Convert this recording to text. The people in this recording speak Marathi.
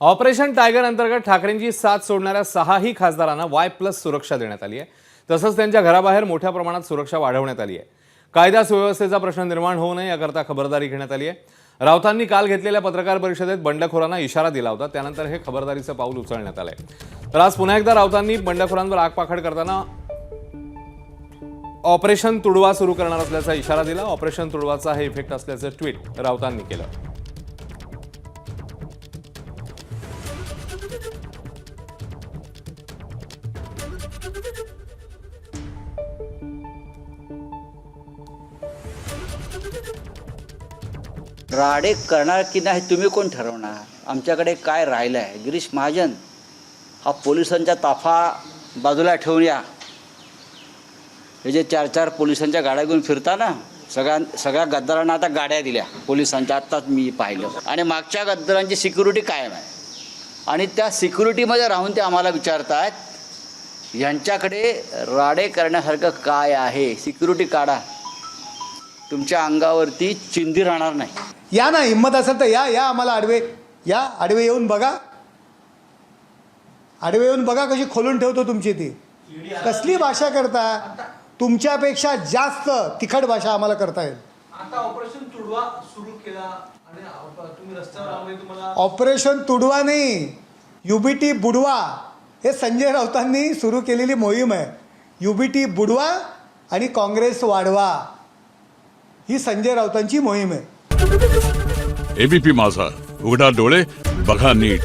ऑपरेशन टायगर अंतर्गत ठाकरेंची साथ सोडणाऱ्या 6ही खासदारांना Y+ सुरक्षा देण्यात आली आहे। तसंच त्यांच्या घराबाहेर मोठ्या प्रमाणात सुरक्षा वाढवण्यात आली आहे। कायदा सुव्यवस्थेचा प्रश्न निर्माण होऊ नये याकरता खबरदारी घेण्यात आली आहे। राऊतांनी काल घेतलेल्या पत्रकार परिषदेत बंडखोरांना इशारा दिला होता, त्यानंतर हे खबरदारीचं पाऊल उचलण्यात आलंय। तर आज पुन्हा एकदा राऊतांनी बंडखोरांवर आगपाखड करताना ऑपरेशन तुडवा सुरू करणार असल्याचा इशारा दिला। ऑपरेशन तुडवाचा हे इफेक्ट असल्याचं ट्विट राऊतांनी केलं। राडे करणार की नाही तुम्ही कोण ठरवणार? आमच्याकडे काय राहिलं आहे? गिरीश महाजन हा पोलिसांचा ताफा बाजूला ठेवून या। हे जे 4-4 पोलिसांच्या गाड्या घेऊन फिरता ना, सगळ्या गद्दारांना आता गाड्या दिल्या पोलिसांच्या, आत्ताच मी पाहिलं। आणि मागच्या गद्दारांची सिक्युरिटी कायम आहे आणि त्या सिक्युरिटीमध्ये राहून ते आम्हाला विचारतात यांच्याकडे राडे करण्यासारखं काय आहे? सिक्युरिटी काढा, तुमच्या अंगावरती चिंधी राहणार नाही। या ना, हिम्मत असेल तर या आम्हाला आडवे येऊन बघा, कशी खोलून ठेवतो तुमची ती। कसली भाषा करता? तुमच्यापेक्षा जास्त तिखट भाषा आम्हाला करता येईल। आता ऑपरेशन तुडवा सुरू केला आणि तुम्ही रस्त्यावर आले, तुम्हाला ऑपरेशन तुडवा नाही, UBT बुडवा, हे संजय राऊतांनी सुरू केलेली मोहीम आहे। UBT बुडवा आणि काँग्रेस वाढवा, ही संजय राऊतांची मोहीम आहे। ABP माझा, उघडा डोळे बघा नीट।